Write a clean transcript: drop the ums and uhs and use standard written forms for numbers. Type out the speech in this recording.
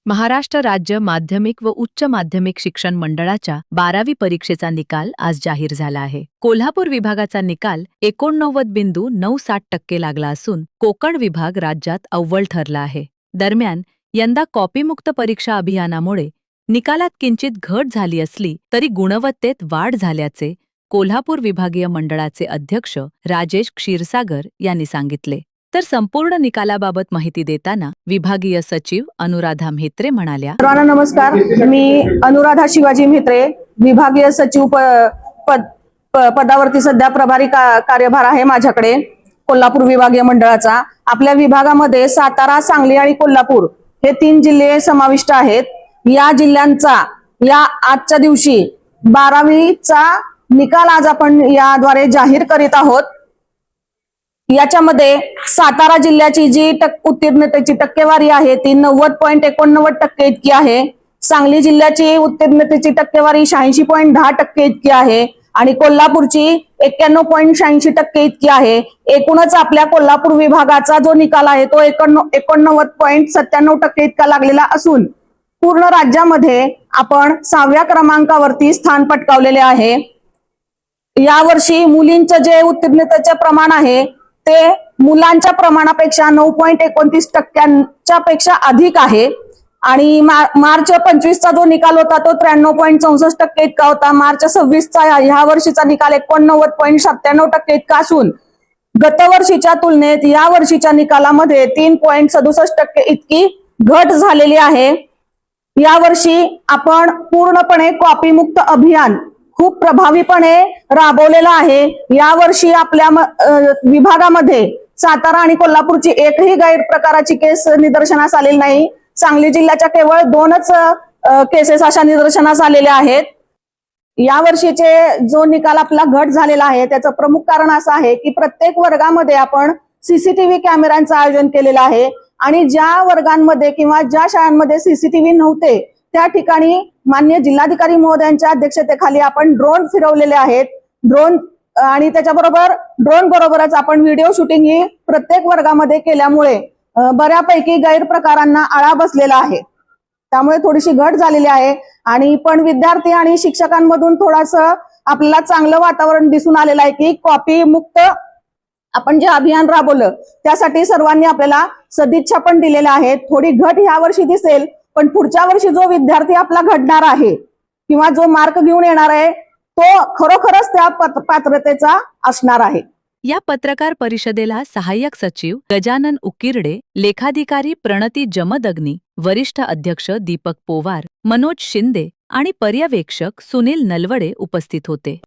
महाराष्ट्र राज्य माध्यमिक व उच्च माध्यमिक शिक्षण मंडळाच्या 12वी परीक्षेचा निकाल आज जाहीर झाला आहे. कोल्हापूर विभागाचा निकाल 89.97% लागला असून कोकण विभाग राज्यात अव्वल ठरला आहे. दरम्यान यंदा कॉपीमुक्त परीक्षा अभियानामुळे निकालात किंचित घट झाली असली तरी गुणवत्तेत वाढ झाल्याचे कोल्हापूर विभागीय मंडळाचे अध्यक्ष राजेश क्षीरसागर यांनी सांगितले. तर संपूर्ण निकालाबाबत माहिती देताना विभागीय सचिव अनुराधा म्हेत्रे म्हणाल्या, सर्वांना नमस्कार. मी अनुराधा शिवाजी म्हेत्रे, विभागीय सचिव पदावरती सध्या प्रभारी कार्यभार आहे माझ्याकडे कोल्हापूर विभागीय मंडळाचा. आपल्या विभागामध्ये सातारा, सांगली आणि कोल्हापूर हे 3 जिल्हे समाविष्ट आहेत. या जिल्ह्यांचा या आजच्या दिवशी 12वीचा निकाल आज आपण याद्वारे जाहीर करीत आहोत. याच्यामध्ये सातारा जिल्ह्याची जी उत्तीर्णतेची टक्केवारी आहे ती 90.89% इतकी आहे. सांगली जिल्ह्याची उत्तीर्णतेची टक्केवारी 86.10% इतकी आहे आणि कोल्हापूरची 91.86% इतकी आहे. एकूणच आपल्या कोल्हापूर विभागाचा जो निकाल आहे तो 89.97% इतका लागलेला असून पूर्ण राज्यामध्ये आपण 6व्या क्रमांकावरती स्थान पटकावलेले आहे. यावर्षी मुलींचं जे उत्तीर्णतेचे प्रमाण आहे ते मुलांच्या प्रमाणापेक्षा 9.29% पेक्षा अधिक आहे आणि मार्च 25चा जो निकाल होता तो 93.64% इतका होता. मार्च 26चा ह्या वर्षीचा निकाल 89.97% इतका असून गतवर्षीच्या तुलनेत या वर्षीच्या निकालामध्ये 3.67% इतकी घट झालेली आहे. यावर्षी आपण पूर्णपणे कॉपीमुक्त अभियान खूप प्रभावीपणे राबवलेला आहे. यावर्षी आपल्या विभागामध्ये सातारा आणि कोल्हापूरची एकही गैरप्रकाराची केस निदर्शनास आलेली नाही. सांगली जिल्ह्याच्या केवळ 2च केसेस अशा निदर्शनास आलेल्या आहेत. यावर्षीचे जो निकाल आपला घट झालेला आहे त्याचं प्रमुख कारण असं आहे की प्रत्येक वर्गामध्ये आपण सीसीटीव्ही कॅमेऱ्यांचं आयोजन केलेलं आहे आणि ज्या वर्गांमध्ये किंवा ज्या शाळांमध्ये सीसीटीव्ही नव्हते त्या ठिकाणी माननीय जिल्हाधिकारी महोदयांच्या अध्यक्षतेखाली आपण ड्रोन फिरवलेले आहेत. ड्रोन आणि त्याच्याबरोबर ड्रोन बरोबरच आपण व्हिडिओ शूटिंग ही प्रत्येक वर्गामध्ये केल्यामुळे बऱ्यापैकी गैरप्रकारांना आळा बसलेला आहे. त्यामुळे थोडीशी घट झालेली आहे आणि पण विद्यार्थी आणि शिक्षकांमधून थोडंसं आपल्याला चांगलं वातावरण दिसून आलेलं आहे की कॉपी मुक्त आपण जे अभियान राबवलं त्यासाठी सर्वांनी आपल्याला सदिच्छा पण दिलेल्या आहेत. थोडी घट ह्या वर्षी दिसेल पण पुढच्या वर्षी जो विद्यार्थी आपला घडणार आहे किंवा जो मार्क घेऊन येणार आहे तो खरोखरच त्या पात्रतेचा असणार आहे. या पत्रकार परिषदेला सहाय्यक सचिव गजानन उकिरडे, लेखाधिकारी प्रणती जमदग्नी, वरिष्ठ अध्यक्ष दीपक पोवार, मनोज शिंदे आणि पर्यवेक्षक सुनील नलवडे उपस्थित होते.